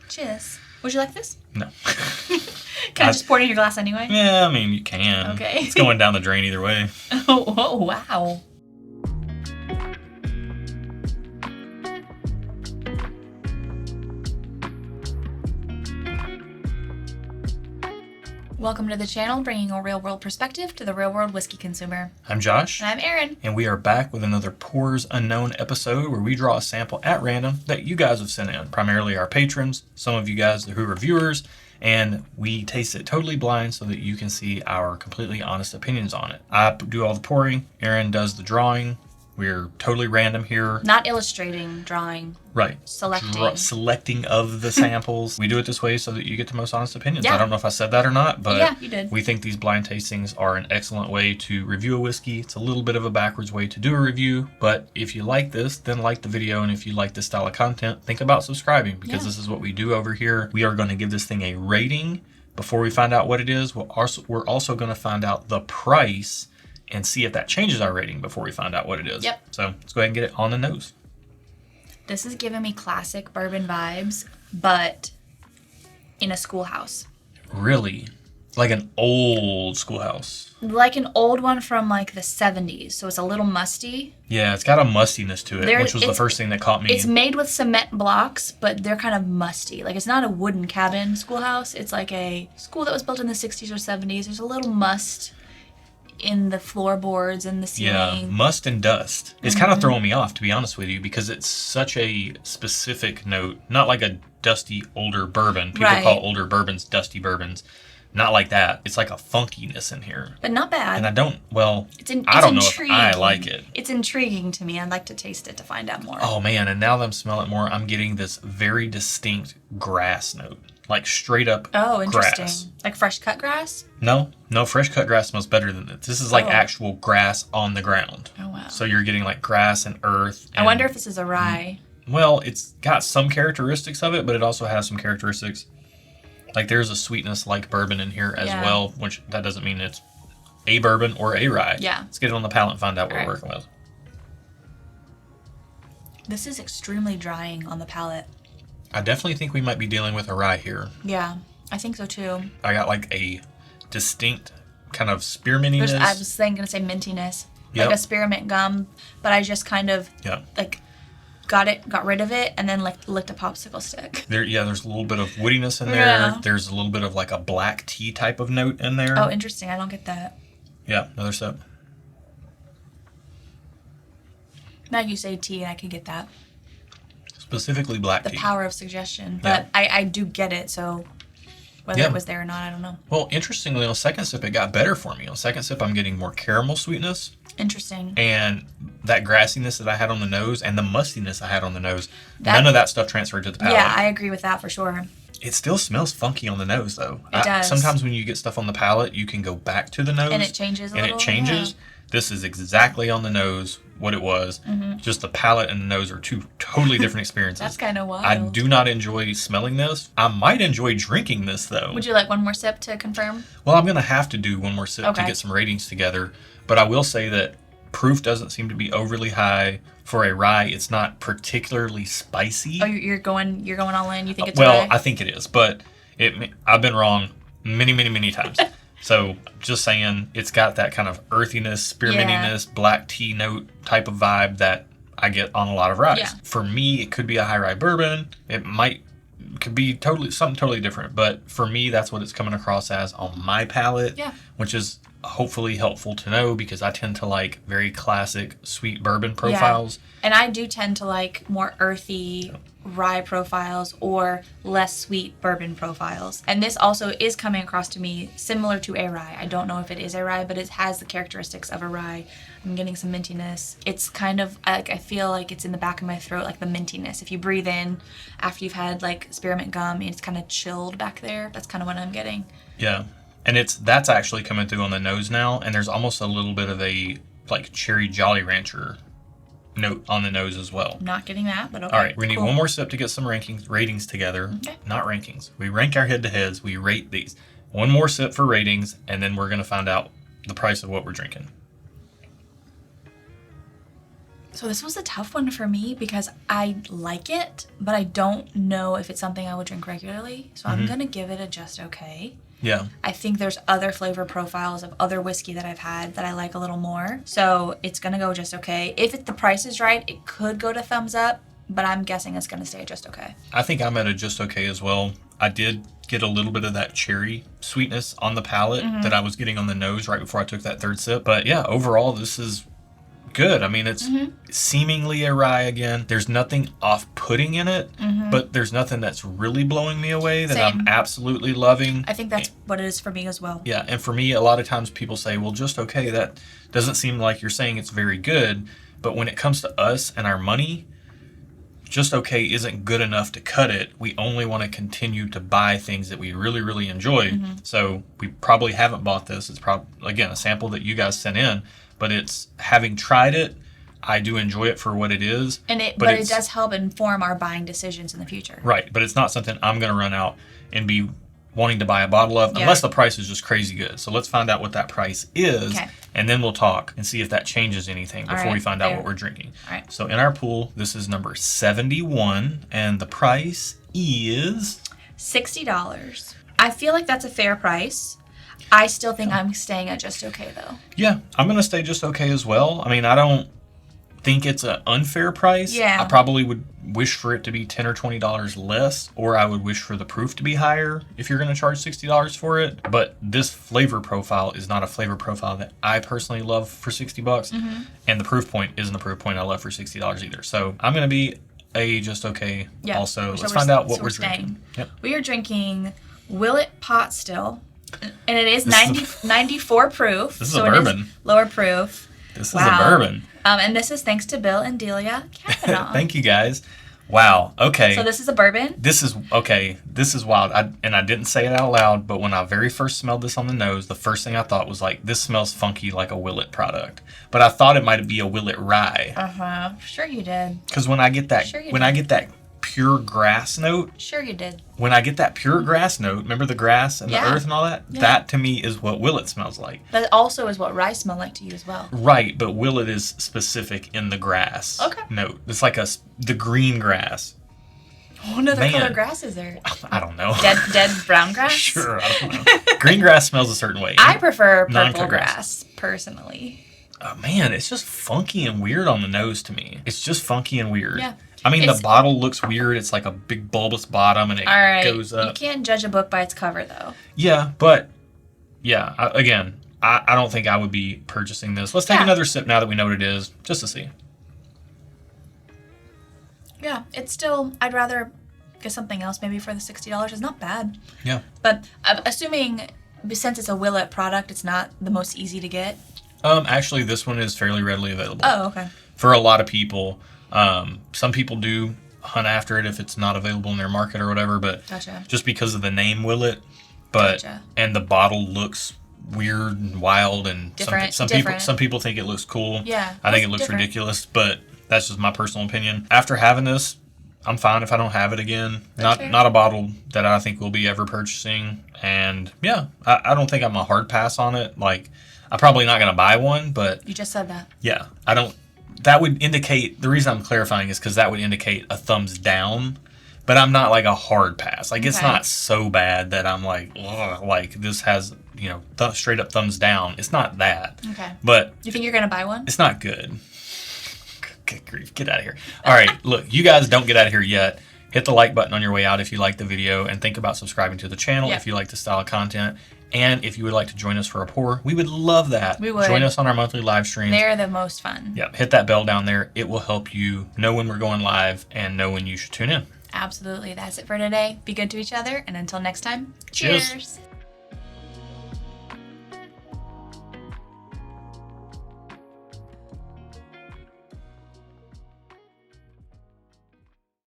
Cheers. Would you like this? No. Can I just pour it in your glass anyway? Yeah, I mean, you can. Okay. It's going down the drain either way. Oh, wow. Welcome to the channel, bringing a real-world perspective to the real-world whiskey consumer. I'm Josh. And I'm Erin. And we are back with another Pours Unknown episode where we draw a sample at random that you guys have sent in. Primarily our patrons, some of you guys who are viewers, and we taste it totally blind so that you can see our completely honest opinions on it. I do all the pouring, Erin does the drawing. We're totally random here. Not illustrating, drawing. Right. Selecting of the samples. We do it this way so that you get the most honest opinions. Yeah. I don't know if I said that or not, but yeah, you did. We think these blind tastings are an excellent way to review a whiskey. It's a little bit of a backwards way to do a review, but if you like this, then like the video, and if you like this style of content, think about subscribing, because this is what we do over here. We are going to give this thing a rating before we find out what it is. We're also going to find out the price and see if that changes our rating before we find out what it is. Yep. So let's go ahead and get it on the nose. This is giving me classic bourbon vibes, but in a schoolhouse. Really? Like an old schoolhouse. Like an old one from like the 70s, so it's a little musty. Yeah, it's got a mustiness to it, which was the first thing that caught me. It's made with cement blocks, but they're kind of musty. Like, it's not a wooden cabin schoolhouse. It's like a school that was built in the 60s or 70s. There's a little must in the floorboards and the ceiling. Yeah, must and dust. It's kind of throwing me off, to be honest with you, because it's such a specific note. Not like a dusty older bourbon. People call older bourbons dusty bourbons. Not like that. It's like a funkiness in here. But not bad. And I don't know if I like it. It's intriguing to me. I'd like to taste it to find out more. Oh man, and now that I'm smelling it more, I'm getting this very distinct grass note. Like straight up grass. Interesting. Like fresh cut grass? No, fresh cut grass smells better than this. This is like actual grass on the ground. Oh, wow. So you're getting like grass and earth. I wonder if this is a rye. Well, it's got some characteristics of it, but it also has some characteristics. Like there's a sweetness like bourbon in here as well, which that doesn't mean it's a bourbon or a rye. Yeah. Let's get it on the palate and find out what we're working with. This is extremely drying on the palate. I definitely think we might be dealing with a rye here. Yeah, I think so too. I got like a distinct kind of spearmintiness. I was going to say mintiness. Like a spearmint gum, but I just kind of like got rid of it and then like licked a popsicle stick. There's a little bit of woodiness in there. Yeah. There's a little bit of like a black tea type of note in there. Oh, interesting. I don't get that. Yeah, another sip. Now you say tea and I can get that. Specifically black tea. The power of suggestion. But I do get it, so whether it was there or not, I don't know. Well, interestingly, on second sip, it got better for me. On second sip, I'm getting more caramel sweetness. Interesting. And that grassiness that I had on the nose and the mustiness I had on the nose, none of that stuff transferred to the palate. Yeah, I agree with that for sure. It still smells funky on the nose, though. It does. Sometimes when you get stuff on the palate, you can go back to the nose. And it changes a little. And it changes. Yeah. This is exactly on the nose what it was. Mm-hmm. Just the palate and the nose are two totally different experiences. That's kind of wild. I do not enjoy smelling this. I might enjoy drinking this, though. Would you like one more sip to confirm? Well, I'm going to have to do one more sip to get some ratings together. But I will say that proof doesn't seem to be overly high. For a rye, it's not particularly spicy. Oh, you're going all in? You think it's well, rye? I think it is, but I've been wrong many times. So just saying, it's got that kind of earthiness, spearmintiness, black tea note type of vibe that I get on a lot of ryes. Yeah. For me, it could be a high rye bourbon. It could be something totally different. But for me, that's what it's coming across as on my palate, which is hopefully helpful to know because I tend to like very classic sweet bourbon profiles. Yeah. And I do tend to like more earthy rye profiles or less sweet bourbon profiles. And this also is coming across to me similar to a rye. I don't know if it is a rye, but it has the characteristics of a rye. I'm getting some mintiness. It's kind of like, I feel like it's in the back of my throat, like the mintiness. If you breathe in after you've had like spearmint gum, it's kind of chilled back there. That's kind of what I'm getting. Yeah. And that's actually coming through on the nose now, and there's almost a little bit of a like cherry Jolly Rancher note on the nose as well. Not getting that, but okay. All right, we need one more sip to get some ratings together. Okay. Not rankings. We rank our head-to-heads. We rate these. One more sip for ratings, and then we're going to find out the price of what we're drinking. So this was a tough one for me because I like it, but I don't know if it's something I would drink regularly. So I'm going to give it a just okay. Yeah. I think there's other flavor profiles of other whiskey that I've had that I like a little more. So it's going to go just okay. If the price is right, it could go to thumbs up, but I'm guessing it's going to stay just okay. I think I'm at a just okay as well. I did get a little bit of that cherry sweetness on the palate that I was getting on the nose right before I took that third sip. But yeah, overall, this is good. I mean, it's seemingly a rye again. There's nothing off-putting in it, but there's nothing that's really blowing me away that I'm absolutely loving. I think that's what it is for me as well. Yeah, and for me, a lot of times people say, well, just okay, that doesn't seem like you're saying it's very good. But when it comes to us and our money, just okay isn't good enough to cut it. We only want to continue to buy things that we really, really enjoy. So we probably haven't bought this. It's probably, again, a sample that you guys sent in. But it's, having tried it, I do enjoy it for what it is. But it does help inform our buying decisions in the future. Right, but it's not something I'm going to run out and be wanting to buy a bottle of, unless the price is just crazy good. So let's find out what that price is, and then we'll talk and see if that changes anything before we find out what we're drinking. All right. So in our pool, this is number 71, and the price is $60. I feel like that's a fair price. I still think I'm staying at just okay, though. Yeah, I'm going to stay just okay as well. I mean, I don't think it's an unfair price. Yeah. I probably would wish for it to be $10 or $20 less, or I would wish for the proof to be higher if you're going to charge $60 for it. But this flavor profile is not a flavor profile that I personally love for $60, and the proof point isn't a proof point I love for $60 either. So I'm going to be a just okay also. So let's find out what we're drinking. Yep. We are drinking Willet Pot Still. And it is 94 proof. This is a bourbon. It is lower proof. This is a bourbon. And this is thanks to Bill and Delia Kavanaugh. Thank you, guys. Wow. Okay. So this is a bourbon. This is wild. I didn't say it out loud, but when I very first smelled this on the nose, the first thing I thought was like, this smells funky like a Willet product. But I thought it might be a Willet rye. Sure you did. Because when I get that, I get that pure grass note. Sure you did. When I get that pure grass note, remember the grass and the earth and all that? Yeah. That to me is what Willet smells like. That also is what rye smell like to you as well. Right, but Willet is specific in the grass note. It's like the green grass. What other color grass is there? I don't know. Dead brown grass? Sure, I don't know. Green grass smells a certain way. I prefer purple grass, personally. Oh, man, it's just funky and weird on the nose to me. It's just funky and weird. Yeah. I mean, the bottle looks weird. It's like a big bulbous bottom, and it goes up. You can't judge a book by its cover, though. Yeah, but, I don't think I would be purchasing this. Let's take another sip now that we know what it is, just to see. Yeah, it's still, I'd rather get something else maybe for the $60. It's not bad. Yeah. But I'm assuming, since it's a Willet product, it's not the most easy to get. Actually, this one is fairly readily available. Oh, okay. For a lot of people. Some people do hunt after it if it's not available in their market or whatever, but just because of the name Willet, and the bottle looks weird and wild, and some people think it looks cool. Yeah, I think it looks ridiculous, but that's just my personal opinion. After having this, I'm fine if I don't have it again. Not a bottle that I think we'll be ever purchasing, and I don't think I'm a hard pass on it. Like, I'm probably not gonna buy one, but you just said that. Yeah, I don't. That would indicate, the reason I'm clarifying is because that would indicate a thumbs down, but I'm not like a hard pass. Like, it's not so bad that I'm like, ugh, like this has, straight up thumbs down. It's not that. Okay. But you think you're going to buy one? It's not good. Good grief. Get out of here. All right. Look, you guys don't get out of here yet. Hit the like button on your way out if you like the video, and think about subscribing to the channel if you like this style of content. And if you would like to join us for a pour, we would love that. We would. Join us on our monthly live streams. They're the most fun. Yep. Hit that bell down there. It will help you know when we're going live and know when you should tune in. Absolutely. That's it for today. Be good to each other. And until next time, cheers. Cheers.